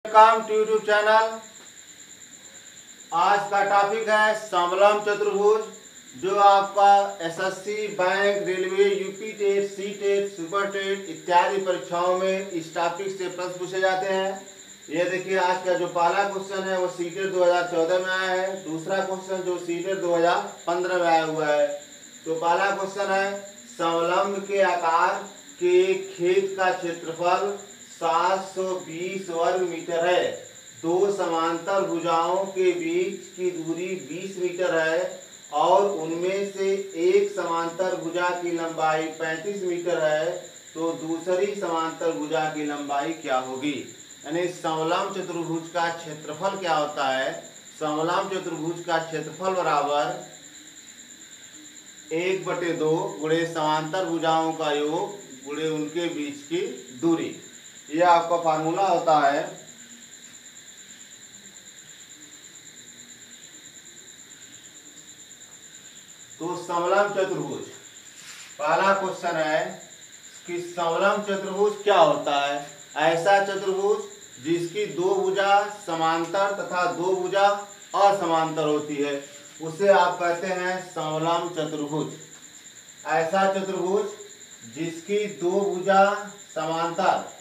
Welcome to YouTube channel. आज का topic है समलंब चतुर्भुज, जो आपका SSC, bank, railway, UP TET, C TET, super TET इत्यादि परीक्षाओं में इस टॉपिक से प्रश्न पूछे जाते हैं। ये देखिए, आज का जो पहला क्वेश्चन है वो सी टेट 2014 में आया है। दूसरा क्वेश्चन जो सी टेट 2015 में आया हुआ है। तो पहला क्वेश्चन है, समलंब के आकार के खेत का क्षेत्रफल 720 वर्ग मीटर है। दो समांतर भुजाओं के बीच की दूरी 20 मीटर है और उनमें से एक समांतर भुजा की लंबाई 35 मीटर है, तो दूसरी समांतर भुजा की लंबाई क्या होगी? यानी समलंब चतुर्भुज का क्षेत्रफल क्या होता है? समलंब चतुर्भुज का क्षेत्रफल बराबर 1/2 गुणे समांतर भुजाओं का योग गुणे उनके बीच की दूरी। यह आपका फार्मूला होता है। तो समलंब चतुर्भुज, पहला क्वेश्चन है कि समलंब चतुर्भुज क्या होता है? ऐसा चतुर्भुज जिसकी दो भुजा समांतर तथा दो भुजा असमांतर होती है, उसे आप कहते हैं समलंब चतुर्भुज। ऐसा चतुर्भुज जिसकी दो भुजा समांतर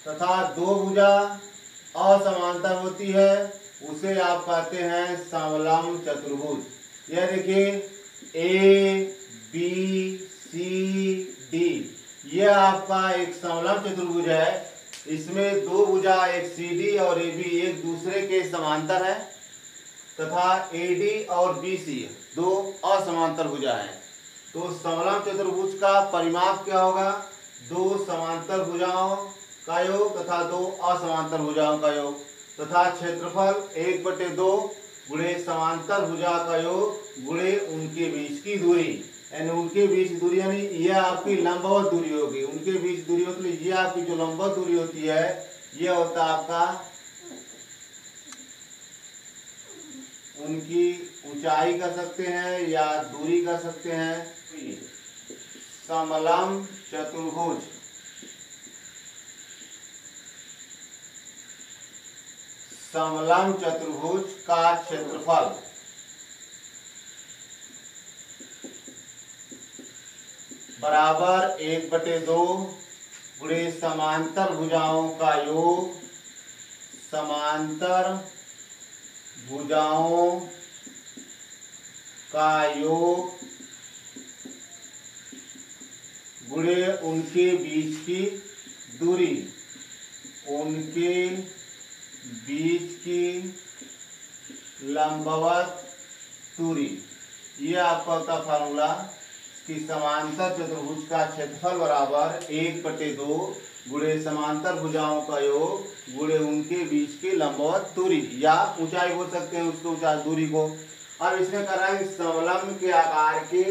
तथा दो भुजा असमांतर होती है, उसे आप कहते हैं समलंब चतुर्भुज। यह देखिए, ए बी सी डी, यह आपका एक समलंब चतुर्भुज है। इसमें दो भुजा एक सी डी और ए बी एक दूसरे के समांतर है तथा ए डी और बी सी दो असमांतर भुजा है। तो समलंब चतुर्भुज का परिमाप क्या होगा? दो समांतर भुजाओं का योग तथा दो असमांतर भुजाओं का योग, तथा क्षेत्रफल 1/2 गुणे समांतर भुजा का योग गुणे उनके बीच की दूरी। यानी उनके बीच दूरी यानी यह आपकी लंबवत दूरी होगी। उनके बीच दूरी मतलब यह आपकी जो लंबवत दूरी होती है, यह होता है आपका उनकी ऊंचाई कर सकते हैं या दूरी कर सकते हैं। समलंब चतुर्भुज समलंब चतुर्भुज का क्षेत्रफल बराबर 1/2 गुणे समांतर भुजाओं का योग, समांतर भुजाओं का योग गुणे उनके बीच की दूरी, उनके बीच की लंबवत दूरी। यह आपका होता फार्मूला कि समांतर चतुर्भुज का क्षेत्रफल बराबर 1/2 गुणे समांतर भुजाओं का योग गुणे उनके बीच की लंबवत दूरी, या ऊंचाई बोल सकते हैं उसको, ऊंचाई दूरी को। अब इसमें कर रहा है समलंब के आकार के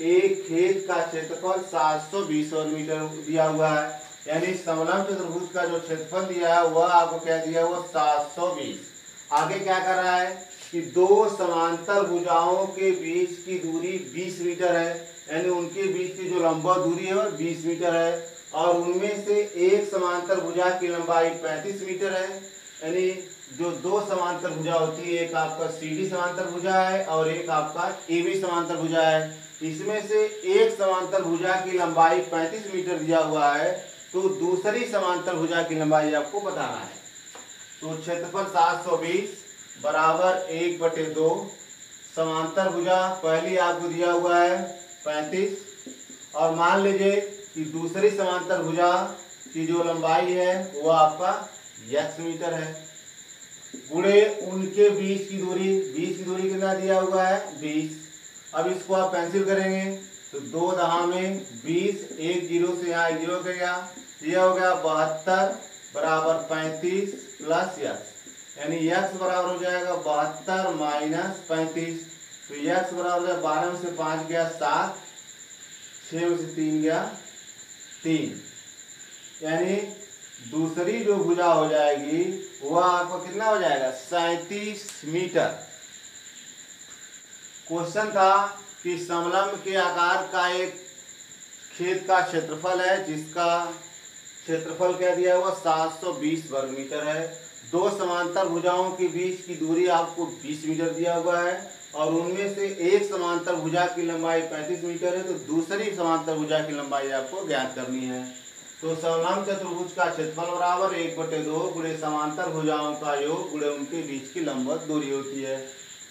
एक खेत का क्षेत्रफल 720 वर्ग मीटर दिया हुआ है। यानी समलंब चतुर्भुज का जो क्षेत्रफल दिया है वह आपको क्या दिया है? वो 720। आगे क्या कर रहा है कि दो समांतर भुजाओं के बीच की दूरी 20 मीटर है। यानी उनके बीच की जो लंबवत दूरी है वो 20 मीटर है और उनमें से एक समांतर भुजा की लंबाई 35 मीटर है। यानी जो दो समांतर भुजा होती है, एक आपका सी डी समांतर भुजा है और एक आपका ए बी समांतर भुजा है। इसमें से एक समांतर भुजा की लंबाई 35 मीटर दिया हुआ है, तो दूसरी समांतर भुजा की लंबाई आपको बताना है। तो क्षेत्रफल 720 बराबर 1/2 समांतर भुजा पहली आपको दिया हुआ है 35, और मान लीजिए कि दूसरी समांतर भुजा की जो लंबाई है वो आपका x मीटर है, गुणे उनके बीच की दूरी। बीच की दूरी कितना दिया हुआ है? 20। अब इसको आप कैंसिल करेंगे तो 2 दहा में 20, एक जीरो से यहाँ एक जीरो गया, यह हो गया 72 बराबर 35 प्लस x। यानी x बराबर हो जाएगा 72 माइनस 35। तो x बराबर हो जाएगा 12 में से 5 गया 7, 6 में से 3 गया 3। यानी दूसरी जो भुजा हो जाएगी वह आपको कितना हो जाएगा? 37 मीटर। क्वेश्चन था कि समलंब के आकार का एक खेत का क्षेत्रफल है जिसका क्षेत्रफल क्या दिया हुआ 720 वर्ग मीटर है। दो समांतर भुजाओं के बीच की दूरी आपको 20 मीटर दिया हुआ है और उनमें से एक समांतर भुजा की लंबाई 35 मीटर है, तो दूसरी समांतर भुजा की लंबाई आपको ज्ञात करनी है। तो समलंब चतुर्भुज का क्षेत्रफल बराबर 1/2 गुणे समांतर भुजाओं का योग गुणे उनके बीच की लंबवत दूरी होती है।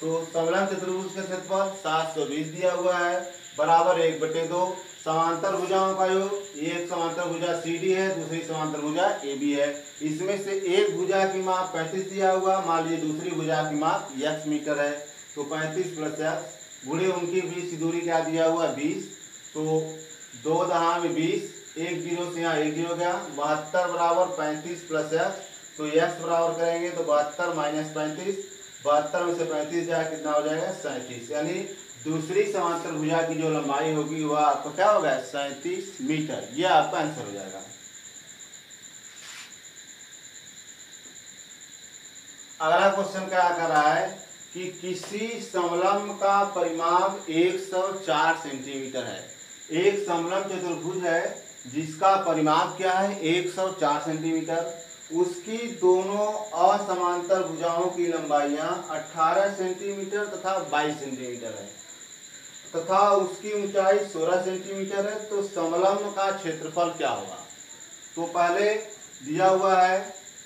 तो समलंब चतुर्भुज का क्षेत्रफल 720 दिया हुआ है बराबर 1/2 समांतर भुजाओं का योग, एक समांतर भुजा CD है, दूसरी समांतर भुजा AB है। इसमें से एक भुजा की माप 35 दिया हुआ, मान लीजिए दूसरी भुजा की माप x मीटर है, तो 35 + x गुणे उनके बीच की दूरी क्या दिया हुआ 20, तो 2 दहा में 20, एक जीरो से यहाँ एक जीरो गया, 72 बराबर 35 + x, तो x बराबर करेंगे तो 72 - 35, 72 में से 35 जाए कितना हो जाएगा 37, यानी दूसरी समांतर भुजा की जो लंबाई होगी वह आपका क्या होगा 37 मीटर। यह आपका आंसर हो जाएगा। अगला क्वेश्चन क्या कर रहा है कि किसी समलंब का परिमाप 104 सेंटीमीटर है। एक समलंब चतुर्भुज है जिसका परिमाप क्या है 104 सेंटीमीटर, उसकी दोनों असमांतर भुजाओं की लंबाइयां 18 सेंटीमीटर तथा 22 सेंटीमीटर है तथा उसकी ऊंचाई 16 सेंटीमीटर है। तो समलंब का क्षेत्रफल क्या होगा? तो पहले दिया हुआ है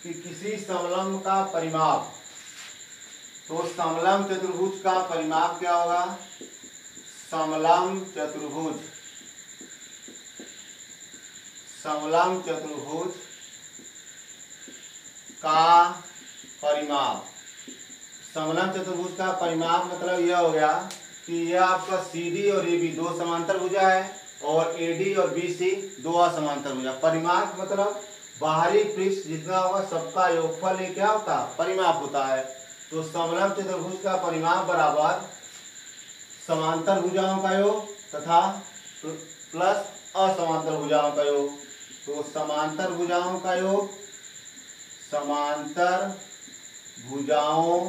कि किसी समलंब का परिमाप, तो समलंब चतुर्भुज का परिमाप क्या होगा? समलंब चतुर्भुज का परिमाप, समलंब चतुर्भुज का परिमाप मतलब यह हो गया कि यह आपका CD और AB दो समांतर भुजा है और AD और BC दो असमांतर भुजा। परिमाप मतलब बाहरी पृष्ठ जितना होगा सबका योगफल ये क्या होता है परिमाप होता है। तो समलंब चतुर्भुज का परिमाप बराबर समांतर भुजाओं का योग तथा प्लस असमांतर भुजाओं का योग। तो समांतर भुजाओं का योग, समांतर भुजाओं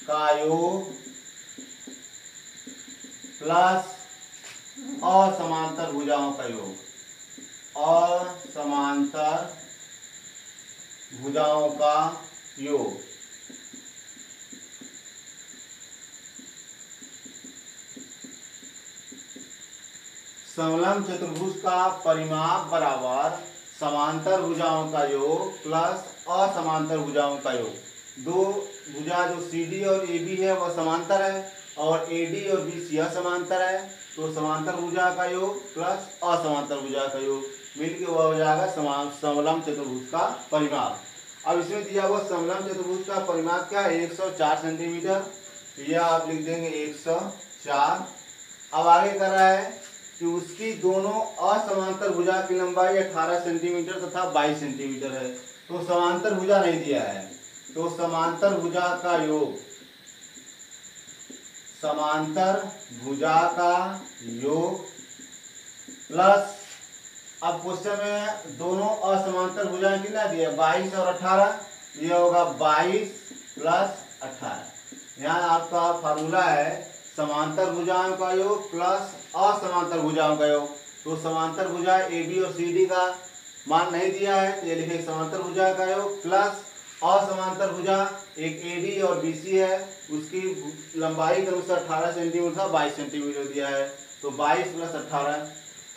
का योग प्लस असमांतर भुजाओं का योग, असमांतर भुजाओं का योग। समलंब चतुर्भुज का परिमाप बराबर समांतर भुजाओं का योग प्लस असमांतर भुजाओं का योग। दो भुजा जो CD और AB है वह समांतर है और AD और BC असमांतर है, तो समांतर भुजा का योग प्लस असमांतर भुजा का योग मिलकर वह हो जाएगा समलंब चतुर्भुज का परिमाप। अब इसमें दिया हुआ समलंब चतुर्भुज का परिमाप क्या है 104 सेंटीमीटर, तो यह आप लिख देंगे 104। अब आगे कर रहा है कि उसकी दोनों असमांतर भुजा की लंबाई 18 सेंटीमीटर तथा 22 सेंटीमीटर है। तो समांतर भुजा नहीं दिया है, तो समांतर भुजा का योग, समांतर भुजा का योग प्लस, अब क्वेश्चन में दोनों असमांतर भुजाएं कितना दिया 22 और 18, यह होगा 22 + 18। यहाँ आपका फार्मूला है समांतर भुजाओं का योग प्लस असमांतर भुजाओं का योग। तो समांतर भुजा AB और CD का मान नहीं दिया है, तो ये लिखेंगे समांतर भुजा का योग प्लस असमांतर भुजा एक AD और BC है, उसकी लंबाई के अनुसार 18 सेंटीमीटर था 22 सेंटीमीटर दिया है, तो 22 + 18।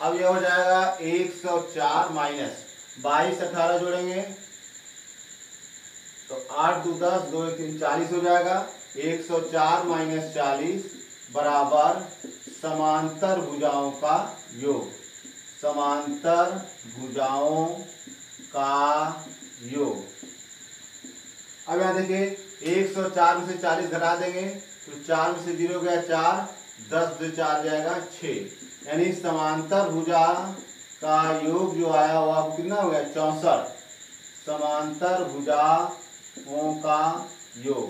अब यह हो जाएगा 104 माइनस 22, 18 जोड़ेंगे तो 8 × 2 = 10, 2 × 3 = 40 हो जाएगा। 104 - 40 बराबर समांतर भुजाओं का योग, समांतर भुजाओं का योग। अब यहाँ देखिए 104 में से 40 घटा देंगे तो 4 में से 0 गया 4, 10 से 4 जाएगा 6, यानी समांतर भुजा का योग जो आया वो आपको कितना हो गया 64। समांतर भुजाओं का योग,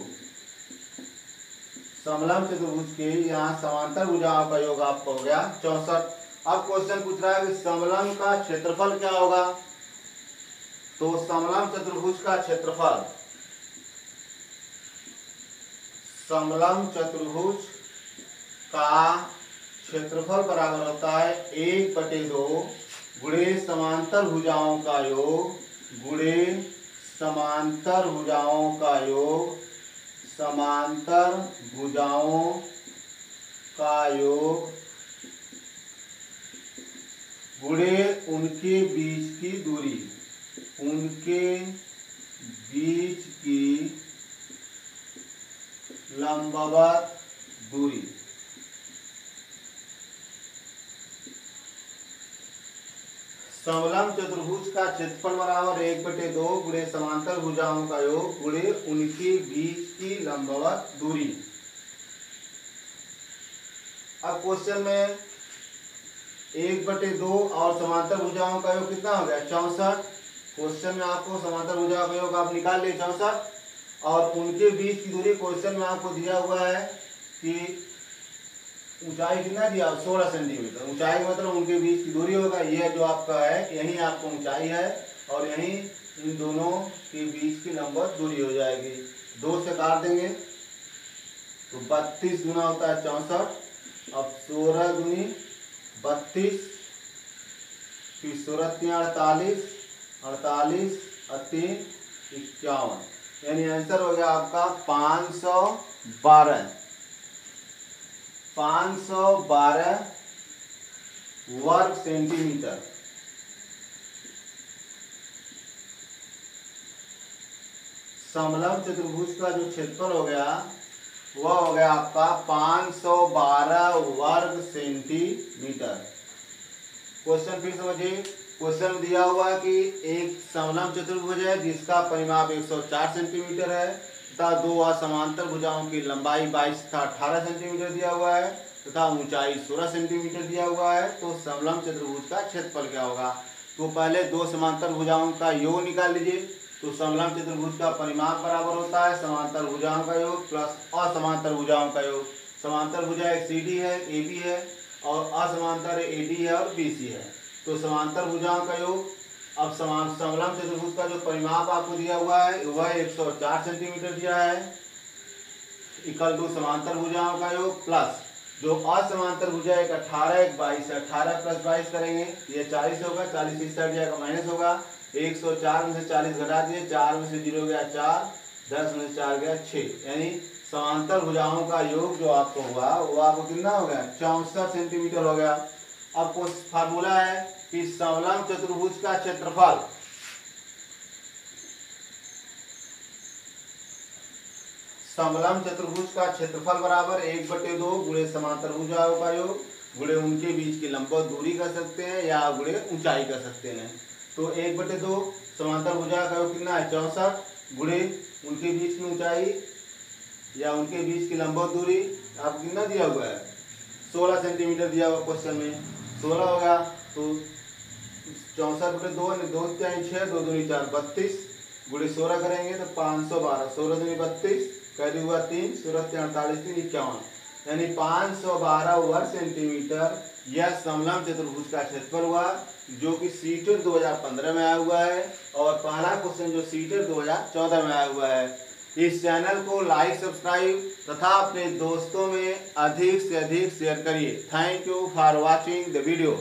समलंब चतुर्भुज के यहाँ समांतर भुजाओं का योग आपका हो गया 64। अब क्वेश्चन पूछ रहा है कि समलंब का क्षेत्रफल क्या होगा? तो समलंब चतुर्भुज का क्षेत्रफल, समलंब चतुर्भुज का क्षेत्रफल बराबर होता है 1/2 गुणे समांतर भुजाओं का योग, गुणे समांतर भुजाओं का योग, समांतर भुजाओं का योग गुणे उनके बीच की दूरी, उनके बीच की लंबवत दूरी। समलंब चतुर्भुज का क्षेत्रफल बराबर 1/2 गुणे समांतर भुजाओं का योग गुणे उनके बीच की लंबवत दूरी। अब क्वेश्चन में 1/2 और समांतर भुजाओं का योग कितना हो गया 64। क्वेश्चन में आपको समांतर भुजाओं का योग आप निकाल लिए 64 और उनके बीच की दूरी क्वेश्चन में आपको दिया हुआ है कि ऊंचाई कितना दिया 16 सेंटीमीटर। ऊंचाई मतलब उनके बीच की दूरी होगा, ये जो आपका है यही आपको ऊंचाई है और यही इन दोनों के बीच की लंबवत दूरी हो जाएगी। 2 से काट देंगे तो 32 गुना होता है 64। अब 16 दूनी 32, फिर 16 3 48, 48 और 3 51, यानी आंसर हो गया आपका 512 वर्ग सेंटीमीटर। समलंब चतुर्भुज का जो क्षेत्रफल हो गया वह हो गया आपका 512 वर्ग सेंटीमीटर। क्वेश्चन फिर समझिए, क्वेश्चन दिया हुआ है कि एक समलंब चतुर्भुज है जिसका परिमाप 104 सेंटीमीटर है तथा 2 असमांतर भुजाओं की लंबाई 22 तथा 18 सेंटीमीटर दिया हुआ है तथा ऊंचाई 16 सेंटीमीटर दिया हुआ है। तो समलंब चतुर्भुज का क्षेत्रफल क्या होगा? तो पहले 2 समांतर भुजाओं का योग निकाल लीजिए। तो समलंब चतुर्भुज का परिमाप बराबर होता है समांतर भुजाओं का योग प्लस असमांतर भुजाओं का योग। समांतर भुजा एक CD है, AB है और असमांतर AD है और BC है। तो समांतर भुजाओं का योग, अब समलंब चतुर्भुज का जो परिमाप आपको दिया हुआ है वह 104 सेंटीमीटर दिया है इक्वल टू समांतर भुजाओं का योग प्लस जो असमांतर भुजा एक 18 एक 22 है, 18 प्लस 22 करेंगे ये 40 होगा, 40 इस साइड जाएगा माइनस होगा, 104 में से 40 घटा दिए, 4 में से 0 गया 4, 10 में से 4 गया 6, यानी समांतर भुजाओं का योग जो आपको हुआ वो आपको कितना हो गया 64 सेंटीमीटर हो गया। अब कुछ फार्मूला है कि समलंब चतुर्भुज का क्षेत्रफल समलंब चतुर्भुज का क्षेत्रफल बराबर 1/2 गुणे समांतर भुजाओं का योग गुणे उनके बीच की लंबवत दूरी कर सकते हैं या गुणे ऊंचाई कर सकते हैं। तो 1/2 समांतर भुजा का योग कितना है 64 गुणे उनके बीच की ऊंचाई या उनके बीच की लंबवत दूरी आपको कितना दिया हुआ है 16 सेंटीमीटर दिया हुआ क्वेश्चन में 16 होगा। तो 64/2 2 3 6 2 दूनी 4 32 गुणे 16 करेंगे तो 512, 16 दूनी 32 कैरी हुआ 3, 16 3 48 3 51, यानी 512 वर्ग सेंटीमीटर यह समलंब चतुर्भुज का क्षेत्रफल हुआ जो कि सीटेट 2015 में आया हुआ है और पहला क्वेश्चन जो सीटेट 2014 में आया हुआ है। इस चैनल को लाइक सब्सक्राइब तथा अपने दोस्तों में अधिक से अधिक शेयर करिए। Thank you for watching the video.